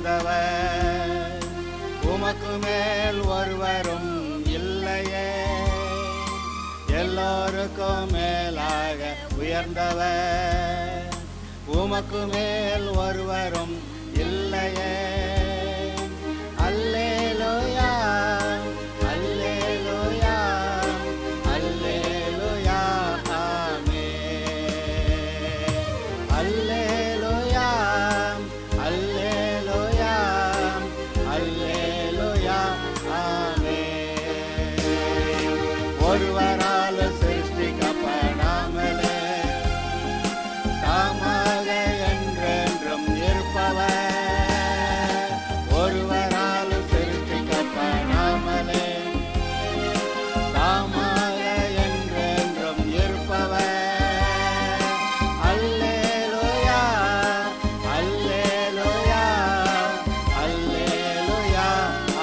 உயர்ந்தவர், உமக்கு மேல் ஒருவரும் இல்லையே. எல்லோருக்கும் மேலாக உயர்ந்தவர், உமக்கு மேல் ஒருவரும் இல்லையே. அல்லேலூயா, அல்லேலூயா, அல்லேலூயா, ஆமென். அல்லேலூயா, அல்லேலூயா, அல்லேலூயா, ஆமென். ஒருவரால் சிருஷ்டிக்கப்படாமலே தாமாக என்றென்றும் இருப்பவர், ஒருவரால் சிருஷ்டிக்கப்படாமலே தாமாக என்றென்றும் இருப்பவர். அல்லேலூயா, அல்லேலூயா, அல்லேலூயா,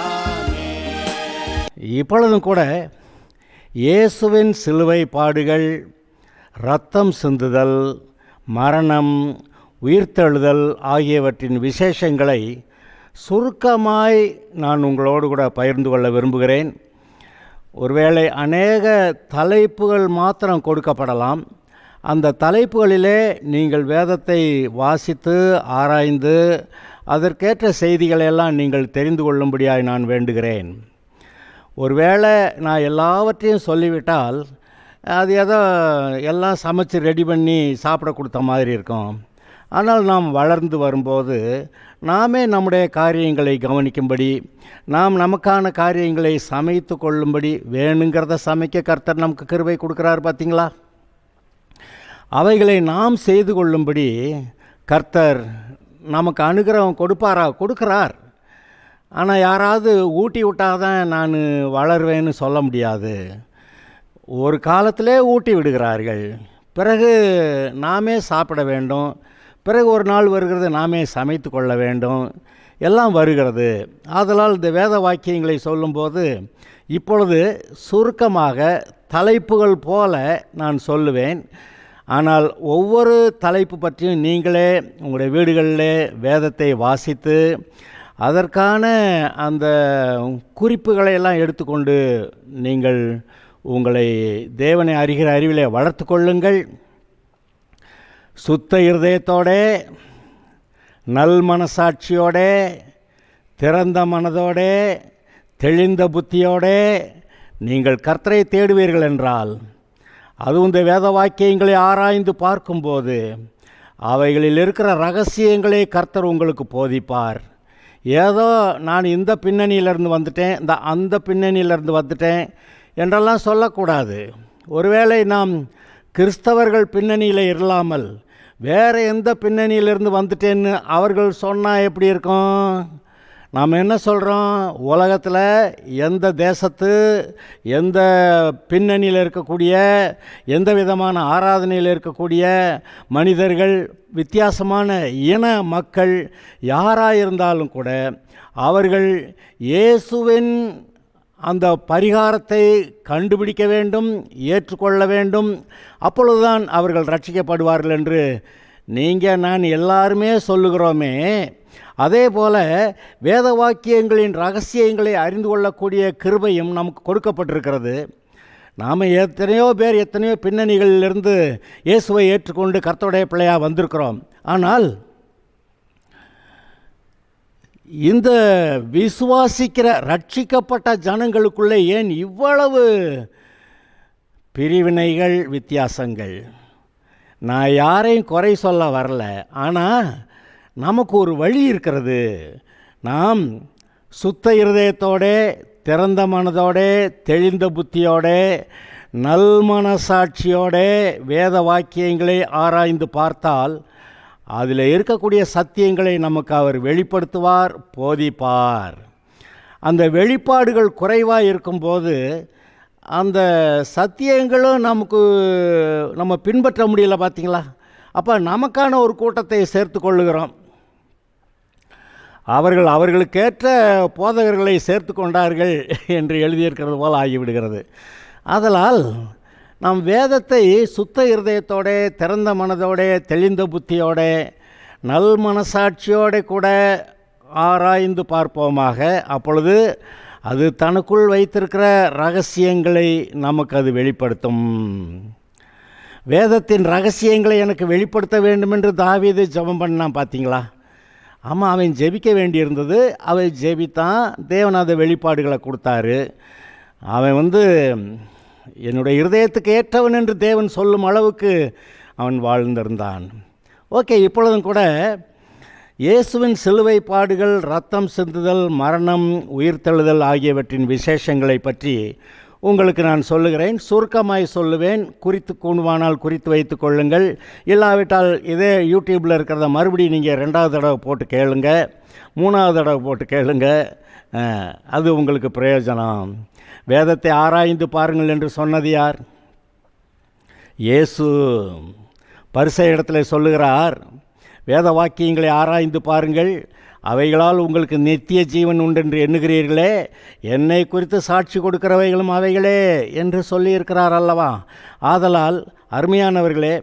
ஆமென். இப்பொழுதும் கூட இயேசுவின் சிலுவை பாடுகள், இரத்தம் சிந்துதல், மரணம், உயிர்த்தெழுதல் ஆகியவற்றின் விசேஷங்களை சுருக்கமாய் நான் உங்களோடு கூட பகிர்ந்து கொள்ள விரும்புகிறேன். ஒருவேளை அநேக தலைப்புகள் மாத்திரம் கொடுக்கப்படலாம். அந்த தலைப்புகளிலே நீங்கள் வேதத்தை வாசித்து ஆராய்ந்து அதற்கேற்ற செய்திகளெல்லாம் நீங்கள் தெரிந்து கொள்ளும்படியாய் நான் வேண்டுகிறேன். ஒருவேளை நான் எல்லாவற்றையும் சொல்லிவிட்டால் அது ஏதோ எல்லாம் சமைச்சு ரெடி பண்ணி சாப்பிட கொடுத்த மாதிரி இருக்கும். ஆனால் நாம் வளர்ந்து வரும்போது நாமே நம்முடைய காரியங்களை கவனிக்கும்படி, நாம் நமக்கான காரியங்களை சமைத்து கொள்ளும்படி, வேணுங்கிறத சமைக்க கர்த்தர் நமக்கு கிருபை கொடுக்குறார் பார்த்தீங்களா. அவைகளை நாம் செய்து கொள்ளும்படி கர்த்தர் நமக்கு அனுகிரகம் கொடுக்கிறார். ஆனால் யாராவது ஊட்டி விட்டால் தான் நான் வளருவேன்னு சொல்ல முடியாது. ஒரு காலத்திலே ஊட்டி விடுகிறார்கள், பிறகு நாமே சாப்பிட வேண்டும், பிறகு ஒரு நாள் வருகிறது நாமே சமைத்து கொள்ள வேண்டும், எல்லாம் வருகிறது. ஆதலால் இந்த வேத வாக்கியங்களை சொல்லும்போது இப்பொழுது சுருக்கமாக தலைப்புகள் போல நான் சொல்லுவேன். ஆனால் ஒவ்வொரு தலைப்பு பற்றியும் நீங்களே உங்களுடைய வீடுகளிலே வேதத்தை வாசித்து அதற்கான அந்த குறிப்புகளை எல்லாம் எடுத்துக்கொண்டு நீங்கள் உங்களை தேவனை அறிகிற அறிவிலே வளர்த்து கொள்ளுங்கள். சுத்த இருதயத்தோட, நல் மனசாட்சியோட, திறந்த மனதோட, தெளிந்த புத்தியோட நீங்கள் கர்த்தரை தேடுவீர்கள் என்றால், அதுவும் இந்த வேத வாக்கியங்களை ஆராய்ந்து பார்க்கும்போது அவைகளில் இருக்கிற ரகசியங்களை கர்த்தர் உங்களுக்கு போதிப்பார். ஏதோ நான் இந்த பின்னணியிலேருந்து வந்துட்டேன், அந்த பின்னணியிலேருந்து வந்துட்டேன் என்றெல்லாம் சொல்லக்கூடாது. ஒருவேளை நாம் கிறிஸ்தவர்கள் பின்னணியில் இல்லாமல் வேறு எந்த பின்னணியிலிருந்து வந்துட்டேன்னு அவர்கள் சொன்னால் எப்படி இருக்கும்? நாம் என்ன சொல்கிறோம்? உலகத்தில் எந்த தேசத்து எந்த பின்னணியில் இருக்கக்கூடிய எந்த விதமான ஆராதனையில் இருக்கக்கூடிய மனிதர்கள், வித்தியாசமான இன மக்கள் யாராக இருந்தாலும் கூட அவர்கள் இயேசுவின் அந்த பரிகாரத்தை கண்டுபிடிக்க வேண்டும், ஏற்றுக்கொள்ள வேண்டும். அப்பொழுதுதான் அவர்கள் ரட்சிக்கப்படுவார்கள் என்று நீங்கள் நான் எல்லாருமே சொல்லுகிறோமே. அதே போல் வேத வாக்கியங்களின் ரகசியங்களை அறிந்து கொள்ளக்கூடிய கிருபையும் நமக்கு கொடுக்கப்பட்டிருக்கிறது. நாம் எத்தனையோ பின்னணிகளிலிருந்து இயேசுவை ஏற்றுக்கொண்டு கர்த்தருடைய பிள்ளையாக வந்திருக்கிறோம். ஆனால் இந்த விசுவாசிக்கிற ரட்சிக்கப்பட்ட ஜனங்களுக்குள்ளே ஏன் இவ்வளவு பிரிவினைகள், வித்தியாசங்கள்? நான் யாரையும் குறை சொல்ல வரல. ஆனால் நமக்கு ஒரு வழி இருக்கிறது. நாம் சுத்த இருதயத்தோட, திறந்த மனதோட, தெளிந்த புத்தியோட, நல் மனசாட்சியோட வேத வாக்கியங்களை ஆராய்ந்து பார்த்தால் அதில் இருக்கக்கூடிய சத்தியங்களை நமக்கு அவர் வெளிப்படுத்துவார், போதிப்பார். அந்த வெளிப்பாடுகள் குறைவாக இருக்கும்போது அந்த சத்தியங்களும் நம்ம பின்பற்ற முடியல பார்த்தீங்களா. அப்போ நமக்கான ஒரு கூட்டத்தை சேர்த்து கொள்ளுகிறோம். அவர்களுக்கேற்ற போதகர்களை சேர்த்து கொண்டார்கள் என்று எழுதியிருக்கிறது போல் ஆகிவிடுகிறது. ஆதலால் நாம் வேதத்தை சுத்த இருதயத்தோட, திறந்த மனதோட, தெளிந்த புத்தியோட, நல் மனசாட்சியோட கூட ஆராய்ந்து பார்ப்போமாக. அப்பொழுது அது தனக்குள் வைத்திருக்கிற ரகசியங்களை நமக்கு அது வெளிப்படுத்தும். வேதத்தின் ரகசியங்களை எனக்கு வெளிப்படுத்த வேண்டும் என்று தாவீது ஜெபம் பண்ணான், பார்த்தீங்களா? ஆமாம், அவன் ஜெபிக்க வேண்டியிருந்தது. அவன் ஜெபித்தான், தேவன் அதை வெளிப்பாடுகளை கொடுத்தாரு. அவன் என்னுடைய இருதயத்துக்கு ஏற்றவன் என்று தேவன் சொல்லும் அளவுக்கு அவன் வாழ்ந்திருந்தான். ஓகே, இப்பொழுதும் கூட இயேசுவின் சிலுவை பாடுகள், இரத்தம் சிந்துதல், மரணம், உயிர்த்தெழுதல் ஆகியவற்றின் விசேஷங்களை பற்றி உங்களுக்கு நான் சொல்லுகிறேன். சுருக்கமாய் சொல்லுவேன். குறித்து கூணுவானால் குறித்து வைத்து கொள்ளுங்கள். இல்லாவிட்டால் இதே யூடியூப்பில் இருக்கிறத மறுபடியும் நீங்கள் 2வது தடவை போட்டு கேளுங்க, 3வது தடவை போட்டு கேளுங்க. அது உங்களுக்கு பிரயோஜனம். வேதத்தை ஆராய்ந்து பாருங்கள் என்று சொன்னது யார்? இயேசு. பரிசேயரிடத்தில் சொல்லுகிறார், வேத வாக்கியங்களை ஆராய்ந்து பாருங்கள், அவைகளால் உங்களுக்கு நித்திய ஜீவன் உண்டென்று எண்ணுகிறீர்களே, என்னை குறித்து சாட்சி கொடுக்கிறவைகளும் அவைகளே என்று சொல்லியிருக்கிறார் அல்லவா? ஆதலால் அருமையானவர்களே,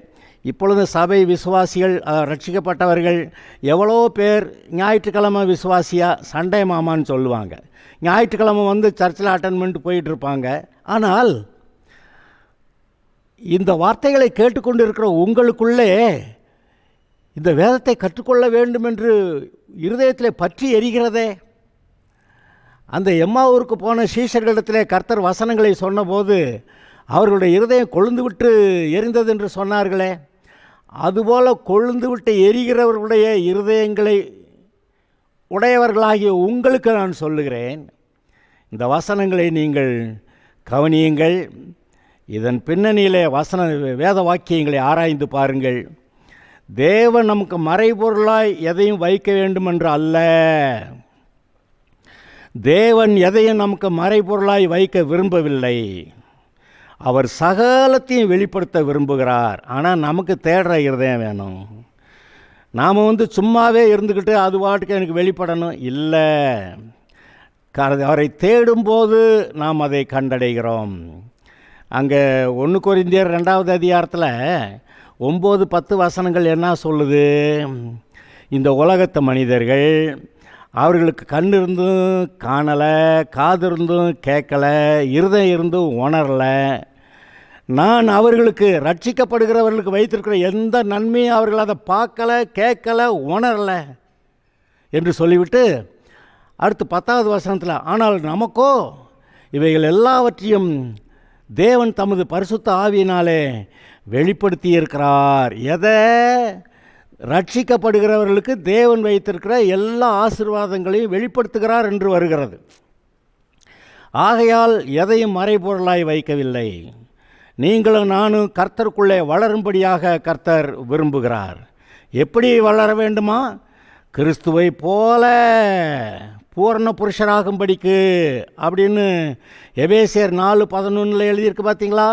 இப்பொழுது சபை விசுவாசிகள், ரட்சிக்கப்பட்டவர்கள் எவ்வளோ பேர் ஞாயிற்றுக்கிழமை விசுவாசியா சண்டே மாமான்னு சொல்லுவாங்க. ஞாயிற்றுக்கிழமை சர்ச்சில் அட்டன் பண்ணிட்டு போயிட்டுருப்பாங்க. ஆனால் இந்த வார்த்தைகளை கேட்டுக்கொண்டு இருக்கிற உங்களுக்குள்ளே இந்த வேதத்தை கற்றுக்கொள்ள வேண்டும் என்று இருதயத்தில் பற்றி எரிகிறதே. அந்த எம்மாவூருக்கு போன சீஷர்களிடத்திலே கர்த்தர் வசனங்களை சொன்னபோது அவர்களுடைய இருதயம் கொழுந்து விட்டு எரிந்தது என்று சொன்னார்களே, அதுபோல் கொழுந்து விட்டு எரிகிறவர்களுடைய இருதயங்களை உடையவர்களாகிய உங்களுக்கு நான் சொல்லுகிறேன், இந்த வசனங்களை நீங்கள் கவனியுங்கள். இதன் பின்னணியிலே வேத வாக்கியங்களை ஆராய்ந்து பாருங்கள். தேவன் நமக்கு மறைபொருளாய் எதையும் வைக்க வேண்டும் என்று அல்ல. தேவன் எதையும் நமக்கு மறைபொருளாய் வைக்க விரும்பவில்லை. அவர் சகலத்தையும் வெளிப்படுத்த விரும்புகிறார். ஆனால் நமக்கு தேடுற இருதயம் வேணும். நாம் சும்மாவே இருந்துக்கிட்டு அது பாட்டுக்கு எனக்கு வெளிப்படணும் இல்லை. அவரை தேடும்போது நாம் அதை கண்டடைகிறோம். அங்கே 1 கொரிந்தியர் 2வது அதிகாரத்தில் 9-10 வசனங்கள் என்ன சொல்லுது? இந்த உலகத்து மனிதர்கள், அவர்களுக்கு கண் இருந்தும் காணலை, காது இருந்தும் கேட்கலை, இருதயம் இருந்தும் உணரலை, நான் அவர்களுக்கு ரட்சிக்கப்படுகிறவர்களுக்கு வைத்திருக்கிற எந்த நன்மையும் அவர்கள் அதை பார்க்கலை, கேட்கலை, உணரலை என்று சொல்லிவிட்டு அடுத்து 10வது வசனத்தில், ஆனால் நமக்கோ இவைகள் எல்லாவற்றையும் தேவன் தமது பரிசுத்த ஆவியினாலே வெளிப்படுத்தி இருக்கிறார். எதை? ரட்சிக்கப்படுகிறவர்களுக்கு தேவன் வைத்திருக்கிற எல்லா ஆசீர்வாதங்களையும் வெளிப்படுத்துகிறார் என்று வருகிறது. ஆகையால் எதையும் மறைபொருளாய் வைக்கவில்லை. நீங்களும் நானும் கர்த்தருக்குள்ளே வளரும்படியாக கர்த்தர் விரும்புகிறார். எப்படி வளர வேண்டுமா? கிறிஸ்துவை போல பூரண புருஷராகும்படிக்கு அப்படின்னு எபேசியர் 4:11 எழுதியிருக்கு, பார்த்தீங்களா?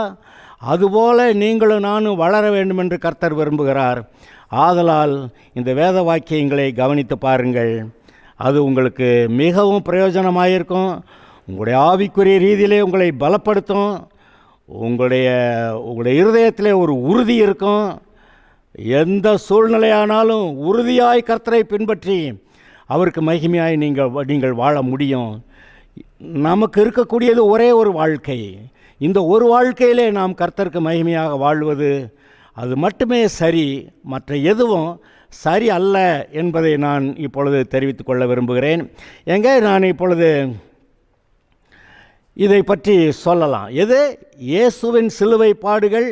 அதுபோல நீங்களும் நானும் வளர வேண்டும் என்று கர்த்தர் விரும்புகிறார். ஆதலால் இந்த வேத வாக்கியங்களை கவனித்து பாருங்கள். அது உங்களுக்கு மிகவும் பிரயோஜனமாயிருக்கும். உங்களுடைய ஆவிக்குரிய ரீதியிலே உங்களை பலப்படுத்தும். உங்களுடைய இருதயத்திலே ஒரு உறுதி இருக்கும். எந்த சூழ்நிலையானாலும் உறுதியாய் கர்த்தரை பின்பற்றி அவருக்கு மகிமையாய் நீங்கள் வாழ முடியும். நமக்கு இருக்கக்கூடியது ஒரே ஒரு வாழ்க்கை. இந்த ஒரு வாழ்க்கையிலே நாம் கர்த்தருக்கு மகிமையாக வாழ்வது அது மட்டுமே சரி, மற்ற எதுவும் சரி அல்ல என்பதை நான் இப்பொழுது தெரிவித்துக் கொள்ள விரும்புகிறேன். நான் இப்பொழுது இதை பற்றி சொல்லலாம். எது? இயேசுவின் சிலுவை பாடுகள்,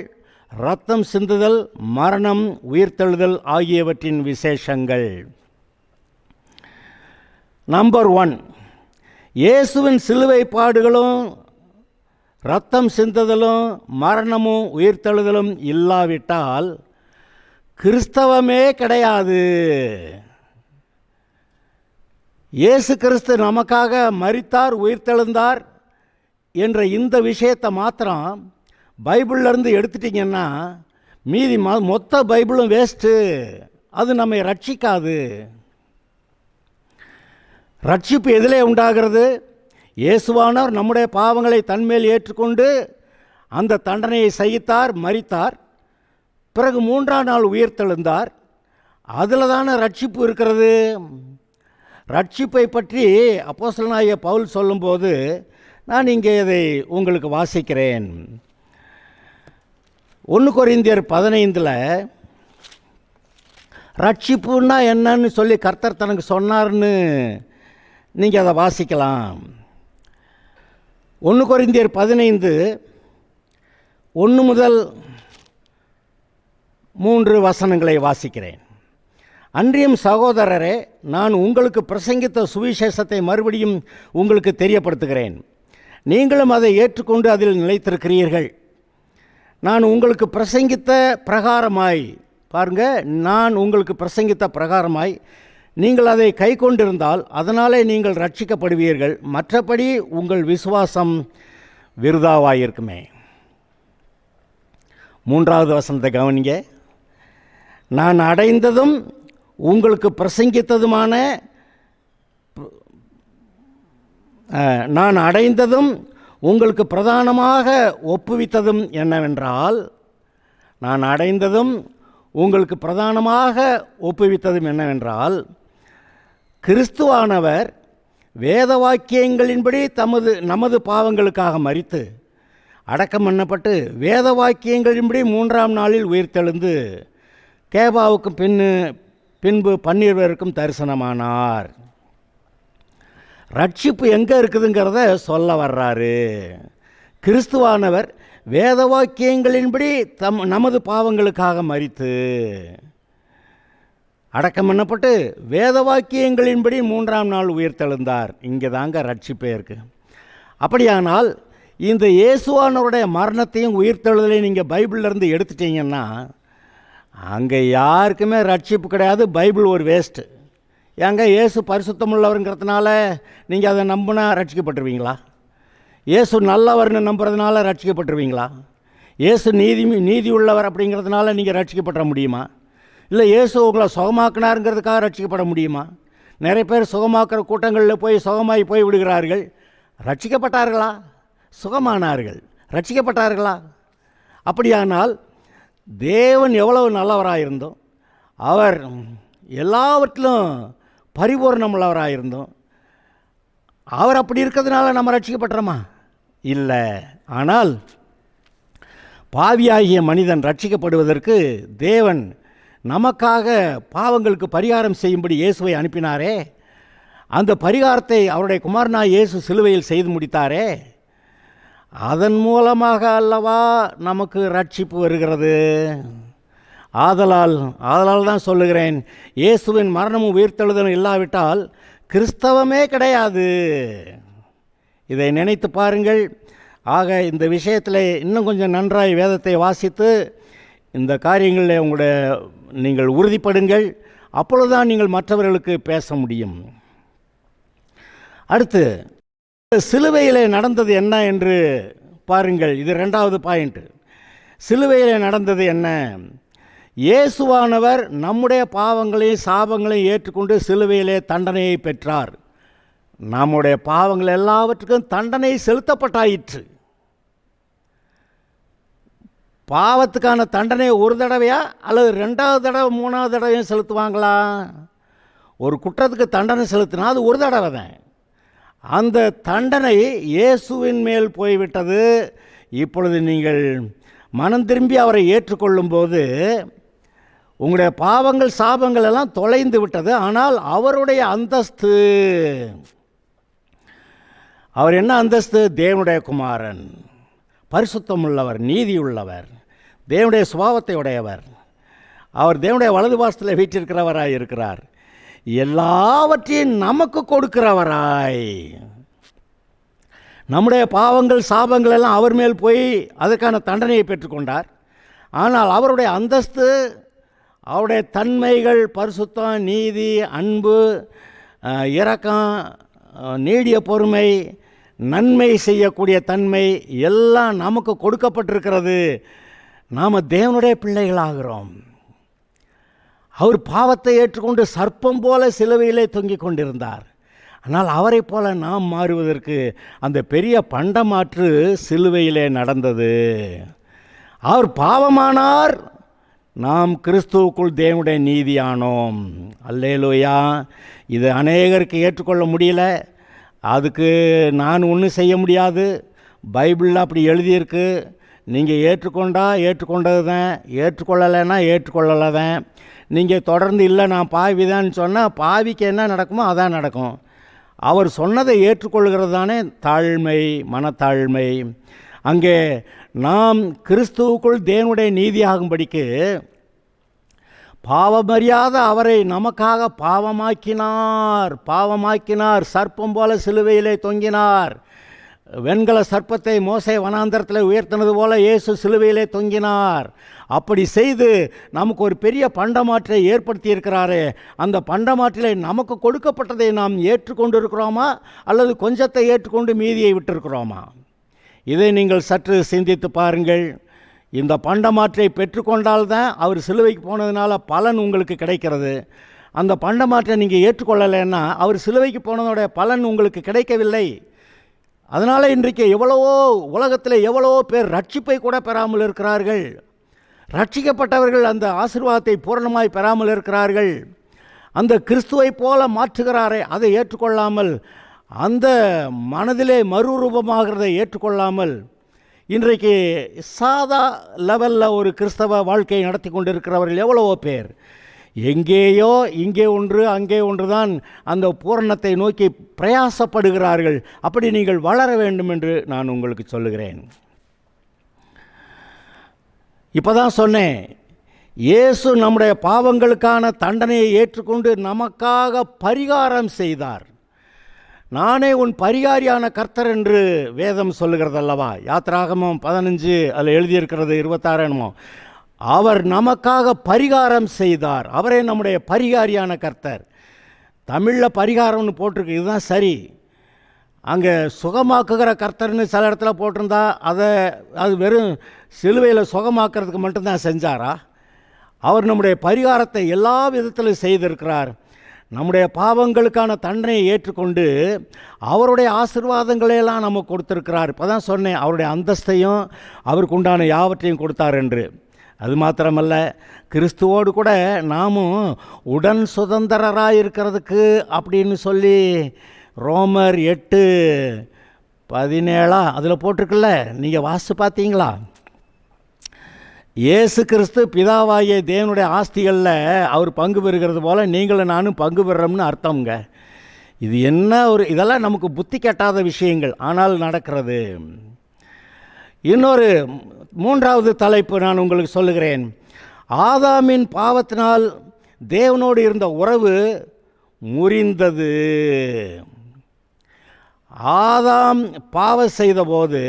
இரத்தம் சிந்துதல், மரணம், உயிர்த்தெழுதல் ஆகியவற்றின் விசேஷங்கள். நம்பர் 1, இயேசுவின் சிலுவை பாடுகளும் இரத்தம் சிந்துதலும் மரணமும் உயிர்த்தெழுதலும் இல்லாவிட்டால் கிறிஸ்தவமே கிடையாது. இயேசு கிறிஸ்து நமக்காக மரித்தார், உயிர்த்தெழுந்தார் என்ற இந்த விஷயத்தை மாத்திரம் பைபிள்லேருந்து எடுத்துட்டிங்கன்னா மீதி மொத்த பைபிளும் வேஸ்ட்டு. அது நம்மை ரட்சிக்காது. ரட்சிப்பு எதிலே உண்டாகிறது? இயேசுவானவர் நம்முடைய பாவங்களை தன்மேல் ஏற்றுக்கொண்டு அந்த தண்டனையை சகித்தார், மரித்தார், பிறகு 3ஆம் நாள் உயிர்த்தெழுந்தார். அதில் தானே ரட்சிப்பு இருக்கிறது. ரட்சிப்பை பற்றி அப்போஸ்தலனாகிய பவுல் சொல்லும்போது நான் இங்கே இதை உங்களுக்கு வாசிக்கிறேன். 1 கொரிந்தியர் 15 ரட்சிப்புன்னா என்னன்னு சொல்லி கர்த்தர் தனக்கு சொன்னார்னு நீங்கள் அதை வாசிக்கலாம். 1 கொரிந்தியர் 15 1 முதல் 3 வசனங்களை வாசிக்கிறேன். அன்றியும் சகோதரரே, நான் உங்களுக்கு பிரசங்கித்த சுவிசேஷத்தை மறுபடியும் உங்களுக்கு தெரியப்படுத்துகிறேன். நீங்களும் அதை ஏற்றுக்கொண்டு அதில் நிலைத்திருக்கிறீர்கள். நான் உங்களுக்கு பிரசங்கித்த பிரகாரமாய், பாருங்க, நான் உங்களுக்கு பிரசங்கித்த பிரகாரமாய் நீங்கள் அதை கை கொண்டிருந்தால் அதனாலே நீங்கள் ரட்சிக்கப்படுவீர்கள். மற்றபடி உங்கள் விசுவாசம் விருதாவாயிருக்குமே. 3வது வசனத்தை கவனிங்க. நான் அடைந்ததும் உங்களுக்கு பிரசங்கித்ததுமான நான் அடைந்ததும் உங்களுக்கு பிரதானமாக ஒப்புவித்ததும் என்னவென்றால், நான் அடைந்ததும் உங்களுக்கு பிரதானமாக ஒப்புவித்ததும் என்னவென்றால், கிறிஸ்துவானவர் வேத வாக்கியங்களின்படி நமது பாவங்களுக்காக மரித்து அடக்கம் பண்ணப்பட்டு வேத வாக்கியங்களின்படி 3ஆம் நாளில் உயிர்த்தெழுந்து கேபாவுக்கும் பின்பு 12 பேருக்கும் தரிசனமானார். ரட்சிப்பு எங்கே இருக்குதுங்கிறத சொல்ல வர்றாரு. கிறிஸ்துவானவர் வேத வாக்கியங்களின்படி நமது பாவங்களுக்காக மரித்து அடக்கம் பண்ணப்பட்டு வேத வாக்கியங்களின்படி 3ஆம் நாள் உயிர்த்தெழுந்தார். இங்கே தாங்க ரட்சிப்பே இருக்குது. அப்படியானால் இந்த இயேசுவானவருடைய மரணத்தையும் உயிர்த்தெழுதலையும் நீங்கள் பைபிளிலேருந்து எடுத்துட்டீங்கன்னா அங்கே யாருக்குமே ரட்சிப்பு கிடையாது. பைபிள் ஒரு வேஸ்ட்டு. ஏங்க இயேசு பரிசுத்தமுள்ளவருங்கிறதுனால நீங்கள் அதை நம்பினா ரட்சிக்கப்பட்டுருவீங்களா? இயேசு நல்லவர்னு நம்புறதுனால ரட்சிக்கப்பட்டுருவீங்களா? இயேசு நீதி உள்ளவர் அப்படிங்கிறதுனால நீங்கள் ரட்சிக்கப்பட முடியுமா? இல்லை இயேசு உங்களை சுகமாக்கினாருங்கிறதுக்காக ரட்சிக்கப்பட முடியுமா? நிறைய பேர் சுகமாக்குற கூட்டங்களில் போய் சுகமாகி போய் விடுகிறார்கள். ரட்சிக்கப்பட்டார்களா? சுகமானார்கள். ரட்சிக்கப்பட்டார்களா? அப்படியானால் தேவன் எவ்வளவு நல்லவராயிருந்தோம், அவர் எல்லாவற்றிலும் பரிபூர்ணமுள்ளவராயிருந்தோம். அவர் அப்படி இருக்கிறதுனால நம்ம ரட்சிக்கப்பட்டுறோமா? இல்லை. ஆனால் பாவியாகிய மனிதன் ரட்சிக்கப்படுவதற்கு தேவன் நமக்காக பாவங்களுக்கு பரிகாரம் செய்யும்படி இயேசுவை அனுப்பினாரே, அந்த பரிகாரத்தை அவருடைய குமாரனாய் இயேசு சிலுவையில் செய்து முடித்தாரே, அதன் மூலமாக அல்லவா நமக்கு ரட்சிப்பு வருகிறது. ஆதலால் தான் சொல்லுகிறேன், இயேசுவின் மரணமும் உயிர்த்தெழுதலும் இல்லாவிட்டால் கிறிஸ்தவமே கிடையாது. இதை நினைத்து பாருங்கள். ஆக இந்த விஷயத்தில் இன்னும் கொஞ்சம் நன்றாய் வேதத்தை வாசித்து இந்த காரியங்களில் நீங்கள் உறுதிப்படுங்கள். அப்பொழுதுதான் நீங்கள் மற்றவர்களுக்கு பேச முடியும். அடுத்து சிலுவையிலே நடந்தது என்ன என்று பாருங்கள். இது 2வது பாயிண்ட். சிலுவையிலே நடந்தது என்ன? இயேசுவானவர் நம்முடைய பாவங்களையும் சாபங்களையும் ஏற்றுக்கொண்டு சிலுவையிலே தண்டனையை பெற்றார். நம்முடைய பாவங்கள் எல்லாவற்றுக்கும் தண்டனை செலுத்தப்பட்டாயிற்று. பாவத்துக்கான தண்டனை ஒரு தடவையா அல்லது 2வது தடவை 3வது தடவையும் செலுத்துவாங்களா? ஒரு குற்றத்துக்கு தண்டனை செலுத்தினா அது ஒரு தடவை தான். அந்த தண்டனை இயேசுவின் மேல் போய்விட்டது. இப்பொழுது நீங்கள் மனம் திரும்பி அவரை ஏற்றுக்கொள்ளும்போது உங்களுடைய பாவங்கள் சாபங்கள் எல்லாம் தொலைந்து விட்டது. ஆனால் அவருடைய அந்தஸ்து, அவர் என்ன அந்தஸ்து? தேவனுடைய குமாரன், பரிசுத்தமுள்ளவர், நீதியுள்ளவர், தேவனுடைய சுபாவத்தை உடையவர். அவர் தேவனுடைய வலது பாசத்தில் வீற்றிருக்கிறவராய் இருக்கிறார். எல்லாவற்றையும் நமக்கு கொடுக்கிறவராய், நம்முடைய பாவங்கள் சாபங்கள் எல்லாம் அவர் மேல் போய் அதற்கான தண்டனையை பெற்றுக்கொண்டார். ஆனால் அவருடைய அந்தஸ்து, அவருடைய தன்மைகள், பரிசுத்தம், நீதி, அன்பு, இரக்கம், நீடிய பொறுமை, நன்மை செய்யக்கூடிய தன்மை எல்லாம் நமக்கு கொடுக்கப்பட்டிருக்கிறது. நாம் தேவனுடைய பிள்ளைகளாகிறோம். அவர் பாவத்தை ஏற்றுக்கொண்டு சர்ப்பம் போல சிலுவையிலே தொங்கிக் கொண்டிருந்தார். ஆனால் அவரை போல நாம் மாறுவதற்கு அந்த பெரிய பண்டமாற்று சிலுவையிலே நடந்தது. அவர் பாவமானார், நாம் கிறிஸ்துவுக்குள் தேவனுடைய நீதியானோம். அல்லேலூயா. இது அநேகருக்கு ஏற்றுக்கொள்ள முடியல. அதுக்கு நான் ஒன்றும் செய்ய முடியாது. பைபிளில் அப்படி எழுதியிருக்கு. நீங்கள் ஏற்றுக்கொண்டா ஏற்றுக்கொண்டது தான், ஏற்றுக்கொள்ளலைன்னா ஏற்றுக்கொள்ளலை தான். நீங்கள் தொடர்ந்து இல்லை நான் பாவிதான்னு சொன்னால் பாவிக்கு என்ன நடக்குமோ அதான் நடக்கும். அவர் சொன்னதை ஏற்றுக்கொள்கிறது தானே தாழ்மை, மனத்தாழ்மை. அங்கே நாம் கிறிஸ்துவுக்குள் தேவனுடைய நீதியாகும்படிக்கு பாவமறியாத அவரை நமக்காக பாவமாக்கினார். சர்ப்பம் போல சிலுவையிலே தொங்கினார். வெண்கல சர்ப்பத்தை மோசே வனாந்தரத்தில் உயர்த்தினது போல இயேசு சிலுவையிலே தொங்கினார். அப்படி செய்து நமக்கு ஒரு பெரிய பண்டமாற்றை ஏற்படுத்தி இருக்கிறாரே, அந்த பண்டமாற்றிலே நமக்கு கொடுக்கப்பட்டதை நாம் ஏற்றுக்கொண்டு இருக்கிறோமா அல்லது கொஞ்சத்தை ஏற்றுக்கொண்டு மீதியை விட்டிருக்கிறோமா? இதை நீங்கள் சற்று சிந்தித்து பாருங்கள். இந்த பண்டமாற்றை பெற்றுக்கொண்டால்தான் அவர் சிலுவைக்கு போனதுனால பலன் உங்களுக்கு கிடைக்கிறது. அந்த பண்டமாற்றை நீங்கள் ஏற்றுக்கொள்ளலைன்னா அவர் சிலுவைக்கு போனதோட பலன் உங்களுக்கு கிடைக்கவில்லை. அதனால் இன்றைக்கு உலகத்தில் எவ்வளவோ பேர் ரட்சிப்பை கூட பெறாமல் இருக்கிறார்கள். ரட்சிக்கப்பட்டவர்கள் அந்த ஆசீர்வாதத்தை பூரணமாய் பெறாமல் இருக்கிறார்கள். அந்த கிறிஸ்துவை போல மாற்றுகிறாரே, அதை ஏற்றுக்கொள்ளாமல், அந்த மனதிலே மறுரூபமாகிறதை ஏற்றுக்கொள்ளாமல் இன்றைக்கு சாதா லெவலில் ஒரு கிறிஸ்தவ வாழ்க்கையை நடத்தி கொண்டிருக்கிறவர்கள் எவ்வளவோ பேர். எங்கேயோ இங்கே ஒன்று அங்கே ஒன்று தான் அந்த பூரணத்தை நோக்கி பிரயாசப்படுகிறார்கள். அப்படி நீங்கள் வளர வேண்டும் என்று நான் உங்களுக்கு சொல்லுகிறேன். இப்போ தான் சொன்னேன், இயேசு நம்முடைய பாவங்களுக்கான தண்டனையை ஏற்றுக்கொண்டு நமக்காக பரிகாரம் செய்தார். நானே உன் பரிகாரியான கர்த்தர் என்று வேதம் சொல்லுகிறது அல்லவா? யாத்திராகமம் 15 அதில் எழுதியிருக்கிறது 26 என்னமோ. அவர் நமக்காக பரிகாரம் செய்தார். அவரே நம்முடைய பரிகாரியான கர்த்தர். தமிழில் பரிகாரம்னு போட்டிருக்கு, இதுதான் சரி. அங்கே சுகமாக்குகிற கர்த்தர்னு சில இடத்துல போட்டிருந்தா அது வெறும் சிலுவையில் சுகமாக்குறதுக்கு மட்டும்தான் செஞ்சாரா? அவர் நம்முடைய பரிகாரத்தை எல்லா விதத்திலும் செய்திருக்கிறார். நம்முடைய பாவங்களுக்கான தண்டனையை ஏற்றுக்கொண்டு அவருடைய ஆசீர்வாதங்களையெல்லாம் நமக்கு கொடுத்துருக்கிறார். இப்போ தான் சொன்னேன், அவருடைய அந்தஸ்தையும் அவருக்கு உண்டான யாவற்றையும் கொடுத்தார் என்று. அது மாத்திரமல்ல, கிறிஸ்துவோடு கூட நாமும் உடன் சுதந்திரராக இருக்கிறதுக்கு அப்படின்னு சொல்லி ரோமர் 8:17 அதில் போட்டிருக்குல்ல, நீங்கள் வாசித்து பார்த்தீங்களா? இயேசு கிறிஸ்து பிதாவாகிய தேவனுடைய ஆஸ்திகளில் அவர் பங்கு பெறுகிறது போல் நீங்களும் நானும் பங்கு பெறுறோம்னு அர்த்தம்ங்க. இது என்ன இதெல்லாம் நமக்கு புத்தி கெட்டாத விஷயங்கள், ஆனால் நடக்கிறது. இன்னொரு 3வது தலைப்பு நான் உங்களுக்கு சொல்லுகிறேன். ஆதாமின் பாவத்தினால் தேவனோடு இருந்த உறவு முறிந்தது. ஆதாம் பாவம் செய்தபோது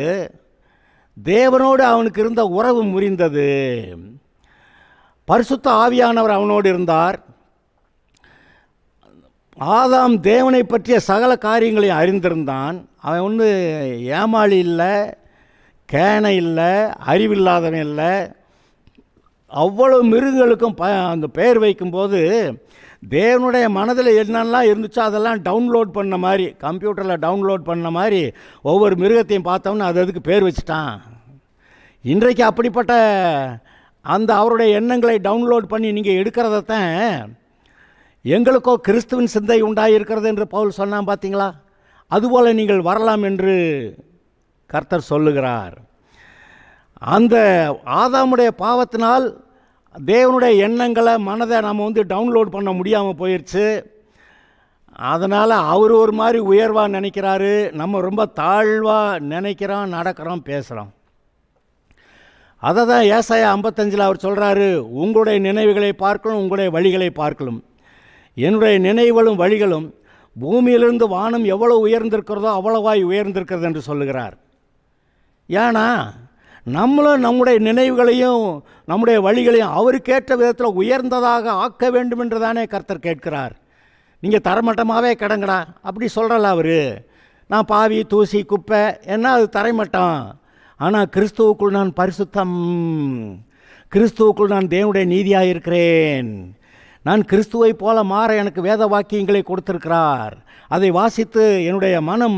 தேவனோடு அவனுக்கு இருந்த உறவு முறிந்தது. பரிசுத்த ஆவியானவர் அவனோடு இருந்தார். ஆதாம் தேவனை பற்றிய சகல காரியங்களையும் அறிந்திருந்தான். அவன் ஒன்று ஏமாளி இல்லை, கேனை இல்லை, அறிவில்லாதவன் இல்லை. அவ்வளவு மிருகங்களுக்கும் அந்த பெயர் வைக்கும்போது தேவனுடைய மனதில் என்னெல்லாம் இருந்துச்சோ அதெல்லாம் டவுன்லோட் பண்ண மாதிரி, கம்ப்யூட்டரில் டவுன்லோட் பண்ண மாதிரி ஒவ்வொரு மிருகத்தையும் பார்த்தோம்னா அதுக்கு பேர் வச்சுட்டான். இன்றைக்கு அப்படிப்பட்ட அந்த அவருடைய எண்ணங்களை டவுன்லோட் பண்ணி நீங்கள் எடுக்கிறதான் எங்களுக்கோ கிறிஸ்துவின் சிந்தை உண்டாயிருக்கிறது என்று பவுல் சொன்னான் பார்த்தீங்களா? அதுபோல் நீங்கள் வரலாம் என்று கர்த்தர் சொல்லுகிறார். அந்த ஆதாமுடைய பாவத்தினால் தேவனுடைய எண்ணங்களை மனதை நம்ம டவுன்லோட் பண்ண முடியாமல் போயிடுச்சு. அதனால் அவர் ஒரு மாதிரி உயர்வாக நினைக்கிறாரு, நம்ம ரொம்ப தாழ்வாக நினைக்கிறோம், நடக்கிறோம், பேசுகிறோம். அதை தான் ஏசாயா 55 அவர் சொல்கிறாரு, உங்களுடைய நினைவுகளை பார்க்கணும், உங்களுடைய வழிகளை பார்க்கணும். என்னுடைய நினைவுகளும் வழிகளும் பூமியிலிருந்து வானம் எவ்வளோ உயர்ந்திருக்கிறதோ அவ்வளவாய் உயர்ந்திருக்கிறது என்று சொல்லுகிறார். ஏன்னா நம்மளும் நம்முடைய நினைவுகளையும் நம்முடைய வழிகளையும் அவருக்கேற்ற விதத்தில் உயர்ந்ததாக ஆக்க வேண்டும் என்று தானே கர்த்தர் கேட்கிறார். நீங்கள் தரமட்டமாகவே கிடங்கடா அப்படி சொல்கிறல அவர். நான் பாவி, தூசி, குப்பை என்ன அது தரைமட்டம். ஆனால் கிறிஸ்துவுக்குள் நான் பரிசுத்தம், கிறிஸ்துவுக்குள் நான் தேவனுடைய நீதியாக இருக்கிறேன். நான் கிறிஸ்துவை போல மாற எனக்கு வேத வாக்கியங்களை கொடுத்திருக்கிறார். அதை வாசித்து என்னுடைய மனம்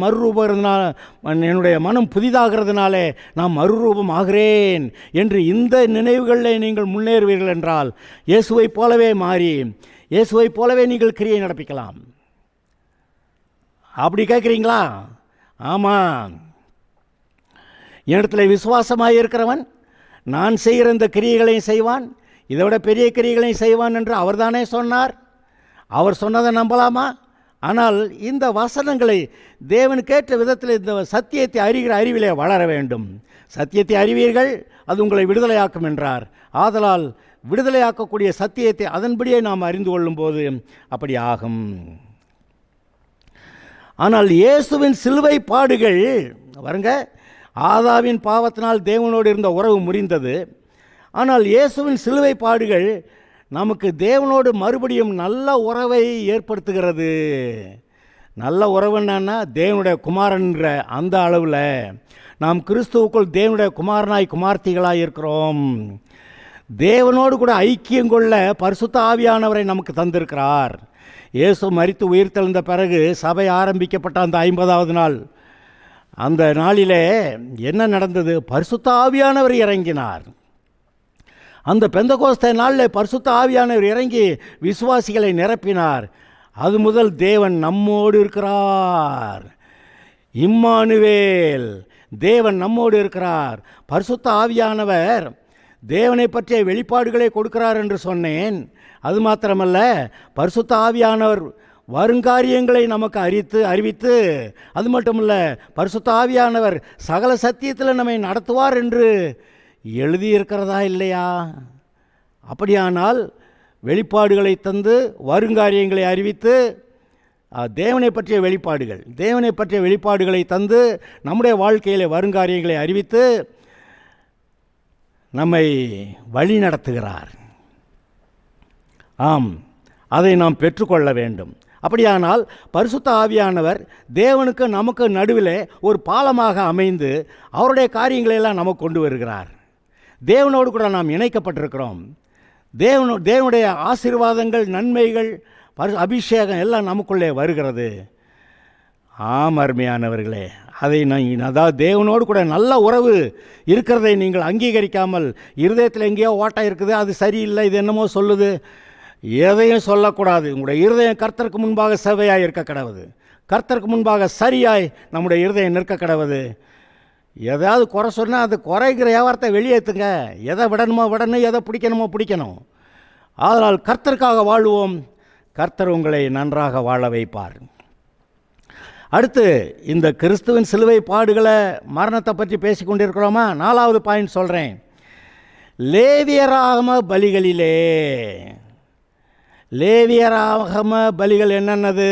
என்னுடைய மனம் புதிதாகிறதுனாலே நான் மறுரூபம் ஆகிறேன் என்று இந்த நினைவுகளில் நீங்கள் முன்னேறுவீர்கள் என்றால் இயேசுவை போலவே மாறி இயேசுவை போலவே நீங்கள் கிரியை நடப்பிக்கலாம். அப்படி கேட்குறீங்களா? ஆமாம். என்னிடத்தில் விசுவாசமாக இருக்கிறவன் நான் செய்கிற இந்த கிரியைகளையும் செய்வான், இதை விட பெரிய கிரியைகளையும் செய்வான் என்று அவர் தானே சொன்னார். அவர் சொன்னதை நம்பலாமா? ஆனால் இந்த வசனங்களை தேவனுக்கேற்ற விதத்தில் இந்த சத்தியத்தை அறிகிற அறிவிலே வளர வேண்டும். சத்தியத்தை அறிவீர்கள், அது உங்களை விடுதலையாக்கும் என்றார். ஆதலால் விடுதலையாக்கக்கூடிய சத்தியத்தை அதன்படியே நாம் அறிந்து கொள்ளும்போது அப்படி ஆகும். ஆனால் இயேசுவின் சிலுவை பாடுகள் வருங்க, ஆதாவின் பாவத்தினால் தேவனோடு இருந்த உறவு முறிந்தது. ஆனால் இயேசுவின் சிலுவை பாடுகள் நமக்கு தேவனோடு மறுபடியும் நல்ல உறவை ஏற்படுத்துகிறது. நல்ல உறவு என்னன்னா, தேவனுடைய குமாரன்ற அந்த அளவில் நாம் கிறிஸ்துவுக்குள் தேவனுடைய குமாரனாய் குமார்த்திகளாய் இருக்கிறோம். தேவனோடு கூட ஐக்கியம் கொள்ள பரிசுத்த ஆவியானவரை நமக்கு தந்திருக்கிறார். இயேசு மரித்து உயிர்த்தெழுந்த பிறகு சபை ஆரம்பிக்கப்பட்ட அந்த 50வது நாள், அந்த நாளிலே என்ன நடந்தது? பரிசுத்த ஆவியானவர் இறங்கினார். அந்த பெந்தகோஸ்தே நாளில் பரிசுத்த ஆவியானவர் இறங்கி விசுவாசிகளை நிரப்பினார். அது முதல் தேவன் நம்மோடு இருக்கிறார். இம்மானுவேல், தேவன் நம்மோடு இருக்கிறார். பரிசுத்த ஆவியானவர் தேவனை பற்றிய வெளிப்பாடுகளை கொடுக்கிறார் என்று சொன்னேன். அது மாத்திரமல்ல, பரிசுத்த ஆவியானவர் வருங்காரியங்களை நமக்கு அறிவித்து, அது மட்டுமல்ல, பரிசுத்த ஆவியானவர் சகல சத்தியத்தில் நம்மை நடத்துவார் என்று எழுதியிருக்கிறதா இல்லையா? அப்படியானால் வெளிப்பாடுகளை தந்து வருங்காரியங்களை அறிவித்து, தேவனை பற்றிய வெளிப்பாடுகளை தந்து நம்முடைய வாழ்க்கையில் வருங்காரியங்களை அறிவித்து நம்மை வழி நடத்துகிறார். ஆம், அதை நாம் பெற்றுக்கொள்ள வேண்டும். அப்படியானால் பரிசுத்த ஆவியானவர் தேவனுக்கு நமக்கு நடுவில் ஒரு பாலமாக அமைந்து அவருடைய காரியங்களையெல்லாம் நமக்கு கொண்டு வருகிறார். தேவனோடு கூட நாம் இணைக்கப்பட்டிருக்கிறோம். தேவனுடைய ஆசீர்வாதங்கள், நன்மைகள், அபிஷேகம் எல்லாம் நமக்குள்ளே வருகிறது. ஆம் அருமையானவர்களே, அதாவது தேவனோடு கூட நல்ல உறவு இருக்கிறதை நீங்கள் அங்கீகரிக்காமல், இருதயத்தில் எங்கேயோ ஓட்டம் இருக்குது, அது சரியில்லை, இது என்னமோ சொல்லுது, எதையும் சொல்லக்கூடாது. உங்களுடைய இருதயம் கர்த்தருக்கு முன்பாக செவ்வையாய் இருக்க கடவுது. கர்த்தருக்கு முன்பாக சரியாய் நம்முடைய இருதயம் நிற்க கடவுது. எதாவது குறை சொன்னால் அது குறைகிற வியாபாரத்தை வெளியேற்றுங்க. எதை விடணுமோ விடணும், எதை பிடிக்கணுமோ பிடிக்கணும். அதனால் கர்த்தருக்காக வாழ்வோம். கர்த்தர் உங்களை நன்றாக வாழ வைப்பார். அடுத்து, இந்த கிறிஸ்துவின் சிலுவை பாடுகளை, மரணத்தை பற்றி பேசி கொண்டிருக்கிறோமா? 4வது பாயிண்ட் சொல்கிறேன். லேவியராகம பலிகள் என்னென்னது?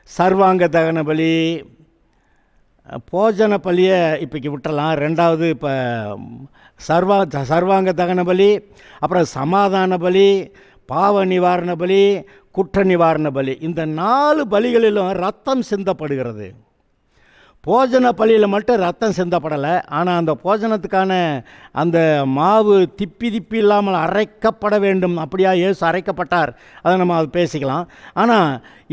சர்வாங்க தகன பலி, போஜன பலியை இப்போக்கி விட்டுறலாம். 2வது இப்போ சர்வாங்க தகன பலி, அப்புறம் சமாதான பலி, பாவ நிவாரண பலி, குற்ற நிவாரண பலி. இந்த 4 பலிகளிலும் ரத்தம் சிந்தப்படுகிறது. போஜன பலியில் மட்டும் ரத்தம் சிந்தப்படலை. ஆனால் அந்த போஜனத்துக்கான அந்த மாவு திப்பி இல்லாமல் அரைக்கப்பட வேண்டும். அப்படியா இயேசு அரைக்கப்பட்டார், அதை நம்ம அது பேசிக்கலாம். ஆனால்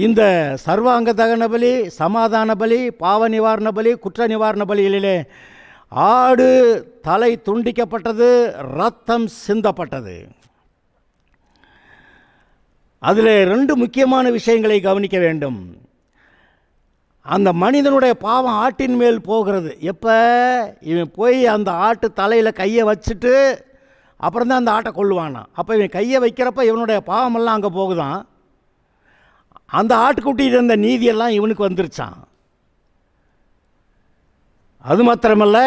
இந்த சர்வாங்க தகன பலி, சமாதான பலி, பாவ நிவாரண பலி, குற்ற நிவாரண பலிகளிலே ஆடு தலை துண்டிக்கப்பட்டது, ரத்தம் சிந்தப்பட்டது. அதில் 2 முக்கியமான விஷயங்களை கவனிக்க வேண்டும். அந்த மனிதனுடைய பாவம் ஆட்டின் மேல் போகிறது. எப்போ இவன் போய் அந்த ஆட்டு தலையில் கையை வச்சுட்டு அப்புறம் தான் அந்த ஆட்டை கொள்ளுவானா. அப்போ இவன் கையை வைக்கிறப்ப இவனுடைய பாவமெல்லாம் அங்கே போகுதான். அந்த ஆட்டுக்குட்டியில் இருந்த நீதியெல்லாம் இவனுக்கு வந்துருச்சான். அது மாத்திரமல்ல,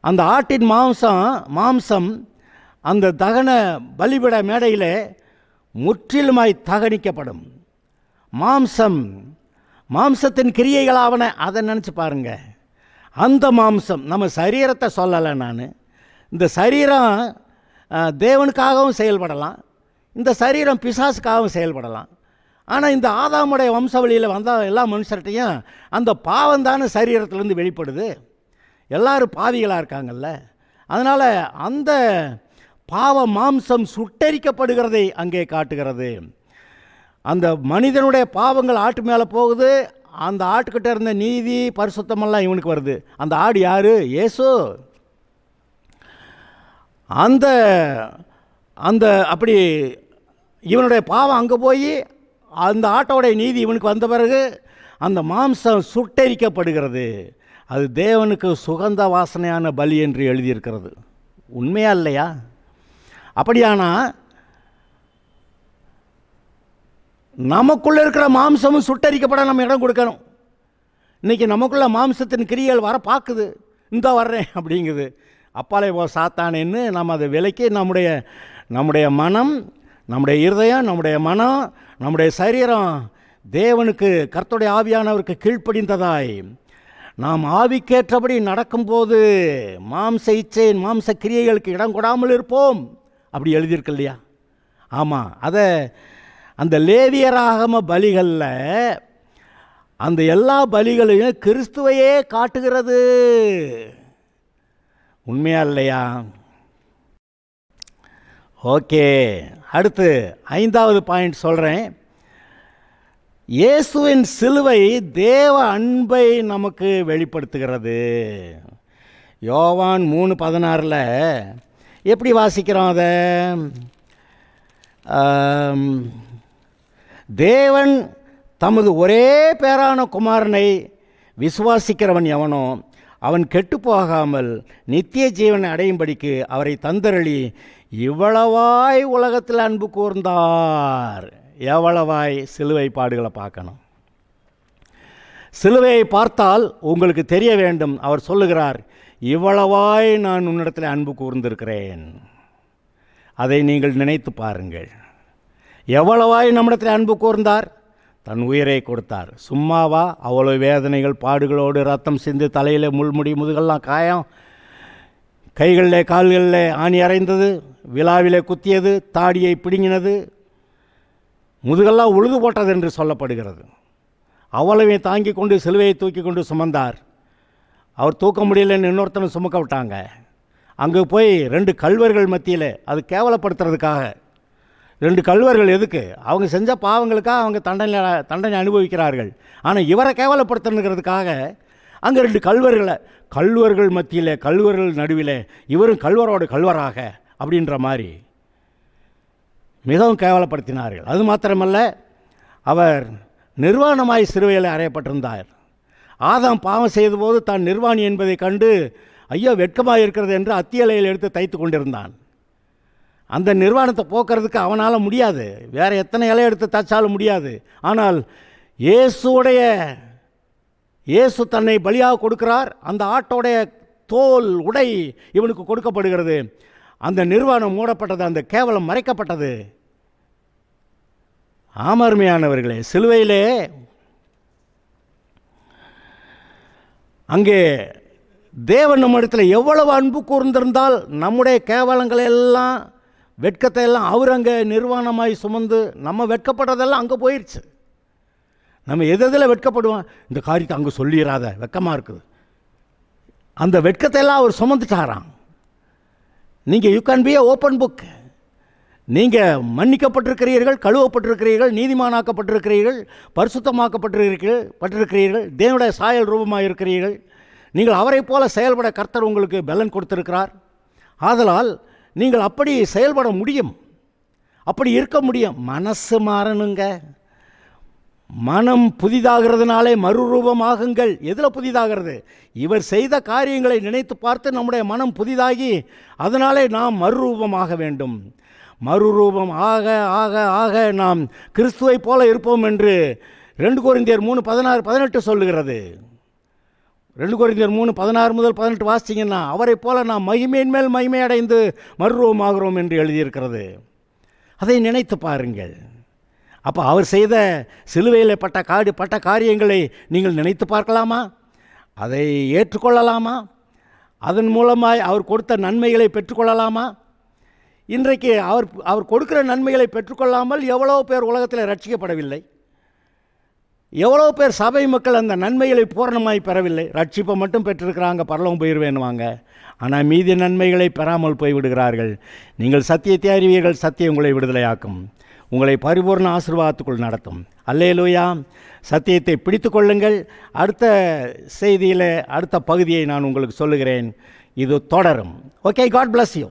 அந்த ஆட்டின் மாம்சம் அந்த தகன பலிபீட மேடையில் முற்றிலுமாய் தகனிக்கப்படும். மாம்சத்தின் கிரியைகளாவன, அதை நினச்சி பாருங்க. அந்த மாம்சம், நம்ம சரீரத்தை சொல்லலை நான். இந்த சரீரம் தேவனுக்காகவும் செயல்படலாம், இந்த சரீரம் பிசாசுக்காகவும் செயல்படலாம். ஆனால் இந்த ஆதாமுடைய வம்சவழியில் வந்த எல்லா மனுஷர்கிட்டையும் அந்த பாவம் தானே சரீரத்திலேருந்து வெளிப்படுது. எல்லோரும் பாவிகளாக இருக்காங்கல்ல. அதனால் அந்த பாவ மாம்சம் சுட்டெரிக்கப்படுகிறதை அங்கே காட்டுகிறது. அந்த மனிதனுடைய பாவங்கள் ஆட்டு மேலே போகுது, அந்த ஆட்டுக்கிட்ட இருந்த நீதி பரிசுத்தமெல்லாம் இவனுக்கு வருது. அந்த ஆடு யார்? இயேசு. அந்த அந்த அப்படி இவனுடைய பாவம் அங்கே போய் அந்த ஆட்டோடைய நீதி இவனுக்கு வந்த பிறகு அந்த மாம்சம் சுட்டெரிக்கப்படுகிறது. அது தேவனுக்கு சுகந்த வாசனையான பலி என்று எழுதியிருக்கிறது. உண்மையா இல்லையா? அப்படியானா நமக்குள்ளே இருக்கிற மாம்சமும் சுட்டரிக்கப்பட நம்ம இடம் கொடுக்கணும். இன்றைக்கி நமக்குள்ள மாம்சத்தின் கிரியைகள் வர பார்க்குது, இந்த வர்றேன் அப்படிங்குது. அப்பாலே போ சாத்தானேன்னு நம்ம அதை விலைக்கு நம்முடைய மனம், நம்முடைய இருதயம், நம்முடைய மனம், நம்முடைய சரீரம் தேவனுக்கு, கர்த்தருடைய ஆவியானவருக்கு கீழ்ப்படிந்ததாய் நாம் ஆவிக்கேற்றபடி நடக்கும்போது மாம்ச இச்சையின் மாம்ச கிரியைகளுக்கு இடம் கொடாமல் இருப்போம் அப்படி எழுதியிருக்கு இல்லையா? ஆமாம், அதை அந்த லேவியராகம பலிகளில் அந்த எல்லா பலிகளையும் கிறிஸ்துவையே காட்டுகிறது. உண்மையா இல்லையா? ஓகே, அடுத்து 5வது பாயிண்ட் சொல்கிறேன். இயேசுவின் சிலுவை தேவ அன்பை நமக்கு வெளிப்படுத்துகிறது. யோவான் 3:16 எப்படி வாசிக்கிறோம் அதை? தேவன் தமது ஒரே பேரான குமாரனை விசுவாசிக்கிறவன் எவனோ அவன் கெட்டு போகாமல் நித்திய ஜீவனை அடையும்படிக்கு அவரை தந்தருளி இவ்வளவாய் உலகத்தில் அன்பு கூர்ந்தார். எவ்வளவாய்? சிலுவை பாடுகளை பார்க்கணும். சிலுவையை பார்த்தால் உங்களுக்கு தெரிய வேண்டும், அவர் சொல்லுகிறார், இவ்வளவாய் நான் உன்னிடத்தில் அன்பு கூர்ந்திருக்கிறேன். அதை நீங்கள் நினைத்து பாருங்கள். எவ்வளவாய் நம்மிடத்தில் அன்பு கூர்ந்தார்? தன் உயிரை கொடுத்தார். சும்மாவா? அவ்வளோ வேதனைகள், பாடுகளோடு ரத்தம் சிந்து, தலையில் முள்முடி, முதுகெல்லாம் காயம், கைகளில் கால்களில் ஆணி அறைந்தது, விழாவிலே குத்தியது, தாடியை பிடுங்கினது, முதுகெல்லாம் உழுது போட்டது என்று சொல்லப்படுகிறது. அவ்வளவை தாங்கி கொண்டு சிலுவையை தூக்கி கொண்டு சுமந்தார். அவர் தூக்க முடியலன்னு இன்னொருத்தனை சுமக்க விட்டாங்க. அங்கே போய் 2 கள்வர்கள் மத்தியில், அது கேவலப்படுத்துறதுக்காக 2 கள்வர்கள் எதுக்கு? அவங்க செஞ்ச பாவங்களுக்காக அவங்க தண்டனை அனுபவிக்கிறார்கள். ஆனால் இவரை கேவலப்படுத்தணுங்கிறதுக்காக அங்கே 2 கள்வர்கள் மத்தியில், கள்வர்கள் நடுவில் இவரும் கள்வரோட கள்வராக அப்படின்ற மாதிரி மிகவும் கேவலப்படுத்தினார்கள். அது மாத்திரமல்ல, அவர் நிர்வாணமாய் சிலுவையில் அறையப்பட்டிருந்தார். ஆதாம் பாவம் செய்தபோது தான் நிர்வாணி என்பதை கண்டு ஐயோ வெட்கமாக இருக்கிறது என்று அத்தியலையில் எடுத்து தைத்து கொண்டிருந்தான். அந்த நிர்வாணத்தை போக்குறதுக்கு அவனால் முடியாது, வேறு எத்தனை இலை எடுத்து தைச்சாலும் முடியாது. ஆனால் இயேசு தன்னை பலியாக கொடுக்கிறார். அந்த ஆட்டோடைய தோல் உடை இவனுக்கு கொடுக்கப்படுகிறது. அந்த நிர்வாணம் மூடப்பட்டது, அந்த கேவலம் மறைக்கப்பட்டது. ஆமர்மையானவர்களே, சிலுவையிலே அங்கே தேவன் நம்ம இடத்துல எவ்வளவு அன்பு கூர்ந்திருந்தால் நம்முடைய கேவலங்களை எல்லாம், வெட்கத்தை எல்லாம் அவர் அங்கே நிர்வாணமாய் சுமந்து, நம்ம வெட்கப்படுறதெல்லாம் அங்கே போயிடுச்சு. நம்ம எதில் வெட்கப்படுவோம்? இந்த காரியத்தை அங்கே சொல்லிடாத, வெட்கமாக இருக்குது, அந்த வெட்கத்தை எல்லாம் அவர் சுமந்துட்டாராம். நீங்கள் you can B A open book. நீங்கள் மன்னிக்கப்பட்டிருக்கிறீர்கள், கழுவப்பட்டிருக்கிறீர்கள், நீதிமானாக்கப்பட்டிருக்கிறீர்கள், பரிசுத்தமாக்கப்பட்டிருக்கிறீர்கள், தேவனுடைய சாயல் ரூபமாக இருக்கிறீர்கள். நீங்கள் அவரை போல செயல்பட கர்த்தர் உங்களுக்கு பலன் கொடுத்திருக்கிறார். ஆதலால் நீங்கள் அப்படி செயல்பட முடியும், அப்படி இருக்க முடியும். மனசு மாறணுங்க. மனம் புதிதாகிறதுனாலே மறுரூபமாகுங்கள். எதில் புதிதாகிறது? இவர் செய்த காரியங்களை நினைத்து பார்த்து நம்முடைய மனம் புதிதாகி அதனாலே நாம் மறுரூபமாக வேண்டும். மறுரூபம் ஆக ஆக ஆக நாம் கிறிஸ்துவை போல இருப்போம் என்று 2 கொரிந்தியர் 3:16-18 சொல்லுகிறது. 2 கொரிந்தியர் 3:16 முதல் 18 வாசிச்சிங்கன்னா அவரை போல நாம் மகிமையின் மேல் மகிமை அடைந்து மறுரூபமாகிறோம் என்று எழுதியிருக்கிறது. அதை நினைத்து பாருங்கள். அப்போ அவர் செய்த சிலுவையில் பட்ட காரியங்களை நீங்கள் நினைத்து பார்க்கலாமா? அதை ஏற்றுக்கொள்ளலாமா? அதன் மூலமாய் அவர் கொடுத்த நன்மைகளை பெற்றுக்கொள்ளலாமா? இன்றைக்கு அவர் கொடுக்கிற நன்மைகளை பெற்றுக்கொள்ளாமல் எவ்வளோ பேர் உலகத்தில் ரட்சிக்கப்படவில்லை. எவ்வளோ பேர் சபை மக்கள் அந்த நன்மைகளை பூரணமாய் பெறவில்லை. ரட்சிப்பை மட்டும் பெற்றிருக்கிறாங்க, பரலோகம் போயிடுவேன்னுவாங்க. ஆனால் மீதி நன்மைகளை பெறாமல் போய்விடுகிறார்கள். நீங்கள் சத்தியத்தை அறிவீர்கள், சத்தியம் உங்களை விடுதலையாக்கும், உங்களை பரிபூர்ண ஆசீர்வாதத்துக்குள் நடத்தும். அல்லேலூயா. சத்தியத்தை பிடித்து கொள்ளுங்கள். அடுத்த செய்தியில் அடுத்த பகுதியை நான் உங்களுக்கு சொல்லுகிறேன். இது தொடரும். Okay, God bless you.